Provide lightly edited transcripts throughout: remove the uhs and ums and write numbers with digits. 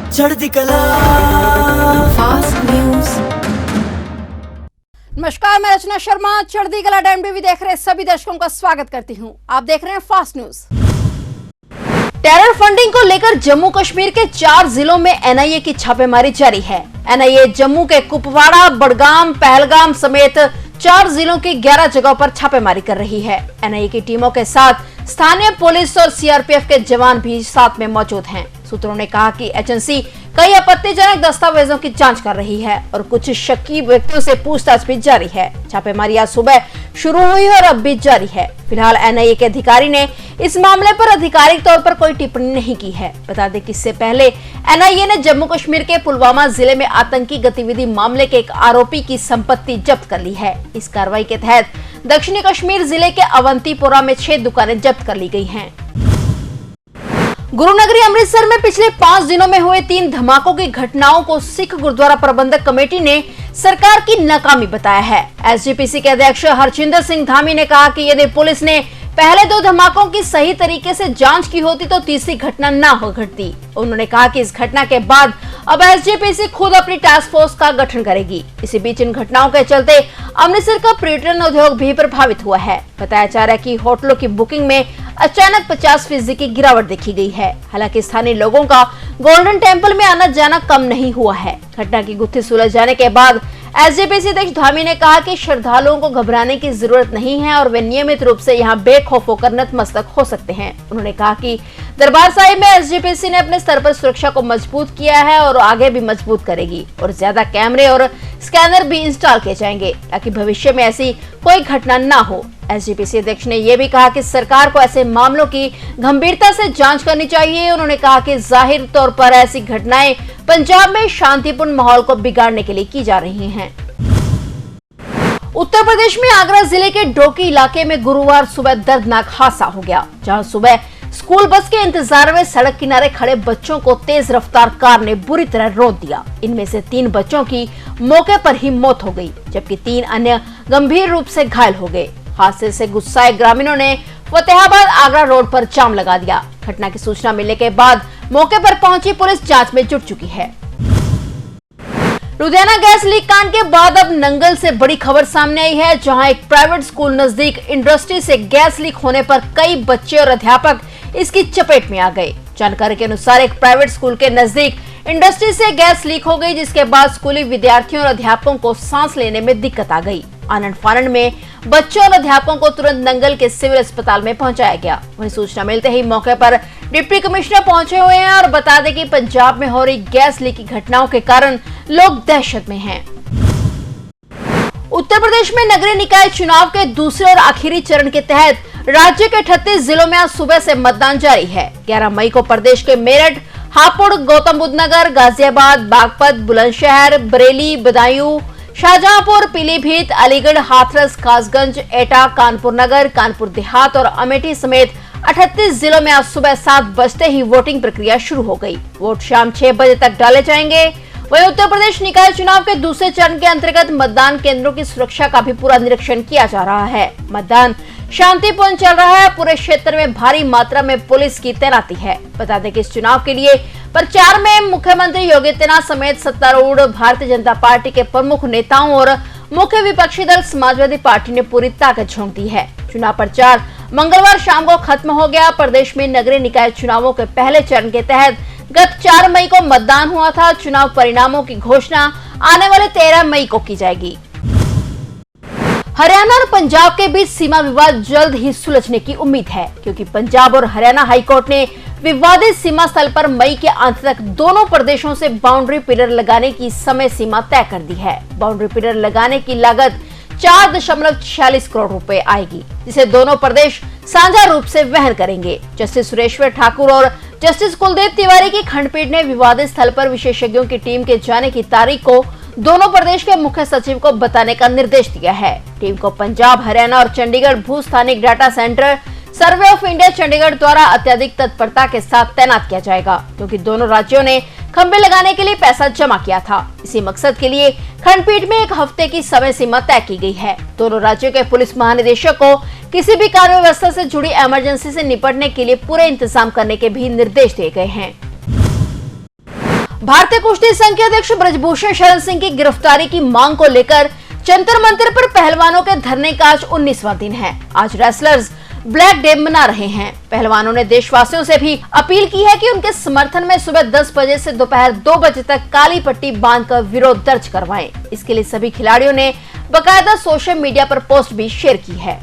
चढ़ती कला fast news. नमस्कार, मैं रचना शर्मा चढ़ती कला टाइम टीवी देख रहे सभी दर्शकों का स्वागत करती हूं। आप देख रहे हैं फास्ट न्यूज। टेरर फंडिंग को लेकर जम्मू कश्मीर के 4 जिलों में एनआईए की छापेमारी जारी है। एनआईए जम्मू के कुपवाड़ा, बडगाम, पहलगाम समेत 4 जिलों की 11 जगहों पर छापेमारी कर रही है। एनआईए की टीमों के साथ स्थानीय पुलिस और सीआरपीएफ के जवान भी साथ में मौजूद हैं। सूत्रों ने कहा कि एजेंसी कई आपत्तिजनक दस्तावेजों की जांच कर रही है और कुछ शक्की व्यक्तियों से पूछताछ भी जारी है। छापेमारी आज सुबह शुरू हुई और अब भी जारी है। फिलहाल एनआईए के अधिकारी ने इस मामले पर आधिकारिक तौर पर कोई टिप्पणी नहीं की है। बता दें कि इससे पहले एनआईए ने जम्मू कश्मीर के पुलवामा जिले में आतंकी गतिविधि मामले के एक आरोपी की संपत्ति जब्त कर ली है। इस कार्रवाई के तहत दक्षिणी कश्मीर जिले के अवंतीपोरा में 6 दुकानें जब्त कर ली गई हैं। गुरुनगरी अमृतसर में पिछले 5 दिनों में हुए 3 धमाकों की घटनाओं को सिख गुरुद्वारा प्रबंधक कमेटी ने सरकार की नाकामी बताया है। एसजीपीसी के अध्यक्ष हरजिंदर सिंह धामी ने कहा कि यदि पुलिस ने पहले 2 धमाकों की सही तरीके से जांच की होती तो तीसरी घटना न हो घटती। उन्होंने कहा कि इस घटना के बाद अब एसजीपीसी खुद अपनी टास्क फोर्स का गठन करेगी। इसी बीच इन घटनाओं के चलते अमृतसर का पर्यटन उद्योग भी प्रभावित हुआ है। बताया जा रहा है कि होटलों की बुकिंग में अचानक 50% की गिरावट देखी गई है। हालांकि स्थानीय लोगों का गोल्डन टेम्पल में आना जाना कम नहीं हुआ है। घटना की गुत्थी सुलझ जाने के बाद एसजीपीसी अध्यक्ष धामी ने कहा कि श्रद्धालुओं को घबराने की जरूरत नहीं है और वे नियमित रूप से यहां बेखौफ होकर नतमस्तक हो सकते हैं। उन्होंने कहा कि दरबार साहिब में एसजीपीसी ने अपने स्तर पर सुरक्षा को मजबूत किया है और आगे भी मजबूत करेगी और ज्यादा कैमरे और स्कैनर भी इंस्टॉल किए जाएंगे ताकि भविष्य में ऐसी कोई घटना न हो। एसजीपीसी अध्यक्ष ने यह भी कहा कि सरकार को ऐसे मामलों की गंभीरता से जांच करनी चाहिए। उन्होंने कहा कि जाहिर तौर पर ऐसी घटनाएं पंजाब में शांतिपूर्ण माहौल को बिगाड़ने के लिए की जा रही हैं। उत्तर प्रदेश में आगरा जिले के डोकी इलाके में गुरुवार सुबह दर्दनाक हादसा हो गया, जहां सुबह स्कूल बस के इंतजार में सड़क किनारे खड़े बच्चों को तेज रफ्तार कार ने बुरी तरह रौंद दिया। इनमें से 3 बच्चों की मौके पर ही मौत हो गई, जबकि 3 अन्य गंभीर रूप से घायल हो गए। हादसे से गुस्साए ग्रामीणों ने फतेहाबाद आगरा रोड पर जाम लगा दिया। घटना की सूचना मिलने के बाद मौके पर पहुंची पुलिस जांच में जुट चुकी है। लुधियाना गैस लीक कांड के बाद अब नंगल से बड़ी खबर सामने आई है, जहां एक प्राइवेट स्कूल नजदीक इंडस्ट्री से गैस लीक होने पर कई बच्चे और अध्यापक इसकी चपेट में आ गए। जानकारी के अनुसार एक प्राइवेट स्कूल के नजदीक इंडस्ट्री से गैस लीक हो गई, जिसके बाद स्कूली विद्यार्थियों और अध्यापकों को सांस लेने में दिक्कत आ गई। आनंद फानन में बच्चों और अध्यापकों को तुरंत नंगल के सिविल अस्पताल में पहुंचाया गया। वहीं सूचना मिलते ही मौके पर डिप्टी कमिश्नर पहुंचे हुए हैं और बता दें कि पंजाब में हो रही गैस लीक की घटनाओं के कारण लोग दहशत में हैं। उत्तर प्रदेश में नगरीय निकाय चुनाव के दूसरे और आखिरी चरण के तहत राज्य के 38 जिलों में आज सुबह से मतदान जारी है। 11 मई को प्रदेश के मेरठ, हापुड़, गौतम बुद्ध नगर, गाजियाबाद, बागपत, बुलंदशहर, बरेली, बदायूं, शाहजहांपुर, पीलीभीत, अलीगढ़, हाथरस, कासगंज, एटा, कानपुर नगर, कानपुर देहात और अमेठी समेत 38 जिलों में आज सुबह 7 बजते ही वोटिंग प्रक्रिया शुरू हो गई। वोट शाम 6 बजे तक डाले जाएंगे। वहीं उत्तर प्रदेश निकाय चुनाव के दूसरे चरण के अंतर्गत मतदान केंद्रों की सुरक्षा का भी पूरा निरीक्षण किया जा रहा है। मतदान शांतिपूर्ण चल रहा है। पूरे क्षेत्र में भारी मात्रा में पुलिस की तैनाती है। बता दें कि इस चुनाव के लिए प्रचार में मुख्यमंत्री योगी आदित्यनाथ समेत सत्तारूढ़ भारतीय जनता पार्टी के प्रमुख नेताओं और मुख्य विपक्षी दल समाजवादी पार्टी ने पूरी ताकत झोंक दी है। चुनाव प्रचार मंगलवार शाम को खत्म हो गया। प्रदेश में नगरीय निकाय चुनावों के पहले चरण के तहत गत 4 मई को मतदान हुआ था। चुनाव परिणामों की घोषणा आने वाले 13 मई को की जाएगी। हरियाणा और पंजाब के बीच सीमा विवाद जल्द ही सुलझने की उम्मीद है, क्योंकि पंजाब और हरियाणा हाईकोर्ट ने विवादित सीमा स्थल पर मई के अंत तक दोनों प्रदेशों से बाउंड्री पिलर लगाने की समय सीमा तय कर दी है। बाउंड्री पिलर लगाने की लागत 4.46 करोड़ रुपए आएगी, जिसे दोनों प्रदेश साझा रूप से वहन करेंगे। जस्टिस सुरेश्वर ठाकुर और जस्टिस कुलदीप तिवारी की खंडपीठ ने विवादित स्थल पर विशेषज्ञों की टीम के जाने की तारीख को दोनों प्रदेश के मुख्य सचिव को बताने का निर्देश दिया है। टीम को पंजाब, हरियाणा और चंडीगढ़ भू स्थानिक data centre survey of India Chandigarh द्वारा अत्यधिक तत्परता के साथ तैनात किया जाएगा, क्योंकि दोनों राज्यों ने खंबे लगाने के लिए पैसा जमा किया था। इसी मकसद के लिए खंडपीठ में 1 हफ्ते की समय सीमा तय की गई है। दोनों राज्यों के पुलिस महानिदेशक को किसी भी कानून व्यवस्था से जुड़ी इमरजेंसी से निपटने के लिए पूरे इंतजाम करने के भी निर्देश दिए गए हैं। भारतीय कुश्ती संघ के अध्यक्ष ब्रजभूषण शरण सिंह की गिरफ्तारी की मांग को लेकर जंतर मंतर पर पहलवानों के धरने का आज 19वां दिन है। आज रेसलर्स ब्लैक डे मना रहे हैं। पहलवानों ने देशवासियों से भी अपील की है कि उनके समर्थन में सुबह 10 बजे से दोपहर 2 बजे तक काली पट्टी बांधकर विरोध दर्ज करवाएं। इसके लिए सभी खिलाड़ियों ने बाकायदा सोशल मीडिया पर पोस्ट भी शेयर की है।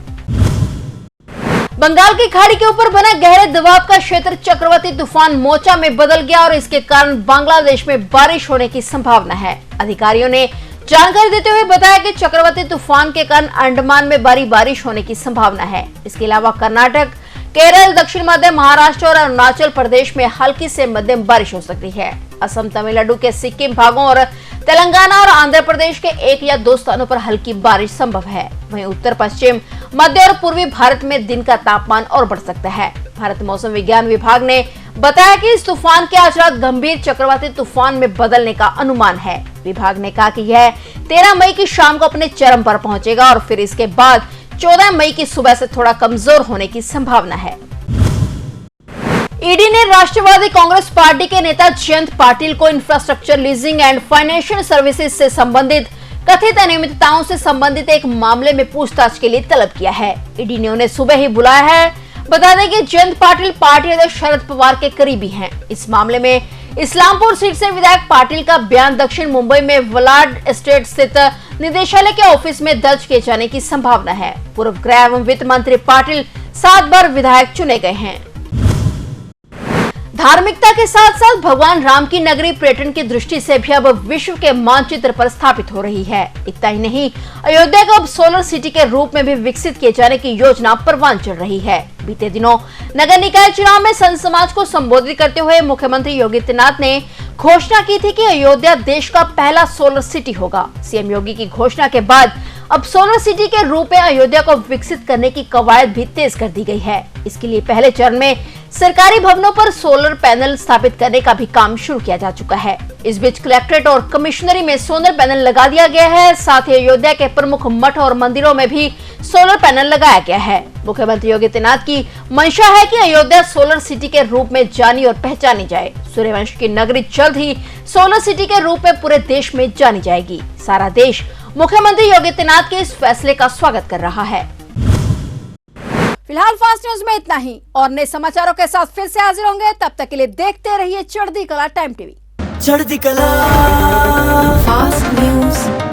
बंगाल की खाड़ी के ऊपर बना गहरे दबाव का क्षेत्र चक्रवाती तूफान मोचा में बदल गया और इसके कारण बांग्लादेश में बारिश होने की संभावना है। अधिकारियों ने जानकारी देते हुए बताया कि चक्रवाती तूफान के कारण अंडमान में भारी बारिश होने की संभावना है। इसके अलावा कर्नाटक, केरल, दक्षिण मध्य महाराष्ट्र और अरुणाचल प्रदेश में हल्की से मध्यम बारिश हो सकती है। असम, तमिलनाडु के सिक्किम भागों और तेलंगाना और आंध्र प्रदेश के 1 या 2 स्थानों पर हल्की बारिश संभव है। वहीं उत्तर पश्चिम, मध्य और पूर्वी भारत में दिन का तापमान और बढ़ सकता है। भारत मौसम विज्ञान विभाग ने बताया कि इस तूफान के आज रात गंभीर चक्रवाती तूफान में बदलने का अनुमान है। विभाग ने कहा कि यह 13 मई की शाम को अपने चरम पर पहुंचेगा और फिर इसके बाद 14 मई की सुबह से थोड़ा कमजोर होने की संभावना है। ईडी ने राष्ट्रवादी कांग्रेस पार्टी के नेता जयंत पाटिल को infrastructure leasing and financial services से संबंधित कथित अनियमितताओं से संबंधित एक मामले में पूछताछ के लिए तलब किया है। ईडी ने उन्हें सुबह ही बुलाया है। बता दें कि जयंत पाटिल पार्टी अध्यक्ष शरद पवार के करीबी हैं। इस मामले में इस्लामपुर सीट से विधायक पाटिल का बयान दक्षिण मुंबई में वलाड एस्टेट स्थित निदेशालय के ऑफिस में दर्ज किए जाने की संभावना है। पूर्व गृह एवं वित्त मंत्री पाटिल 7 बार विधायक चुने गए हैं। धार्मिकता के साथ साथ भगवान राम की नगरी पर्यटन की दृष्टि से भी अब विश्व के मानचित्र पर स्थापित हो रही है। इतना ही नहीं, अयोध्या को अब सोलर सिटी के रूप में भी विकसित किए जाने की योजना परवान चढ़ रही है। बीते दिनों नगर निकाय चुनाव में संत समाज को संबोधित करते हुए मुख्यमंत्री योगी आदित्यनाथ ने घोषणा की थी कि अयोध्या देश का पहला सोलर सिटी होगा। सीएम योगी की घोषणा के बाद अब सोलर सिटी के रूप में अयोध्या को विकसित करने की कवायद भी तेज कर दी गई है। इसके लिए पहले चरण में सरकारी भवनों पर सोलर पैनल स्थापित करने का भी काम शुरू किया जा चुका है। इस बीच कलेक्ट्रेट और कमिश्नरी में सोलर पैनल लगा दिया गया है। साथ ही अयोध्या के प्रमुख मठ और मंदिरों में भी सोलर पैनल लगाया गया है। मुख्यमंत्री योगी आदित्यनाथ की मंशा है कि अयोध्या सोलर सिटी के रूप में जानी और पहचानी जाए। सूर्यवंश की नगरी जल्द ही सोलर सिटी के रूप में पूरे देश में जानी जाएगी। सारा देश मुख्यमंत्री योगी आदित्यनाथ के इस फैसले का स्वागत कर रहा है। फिलहाल फास्ट न्यूज में इतना ही और नए समाचारों के साथ फिर से हाजिर होंगे। तब तक के लिए देखते रहिए चढ़ती कला टाइम टीवी। चढ़ती कला फास्ट न्यूज।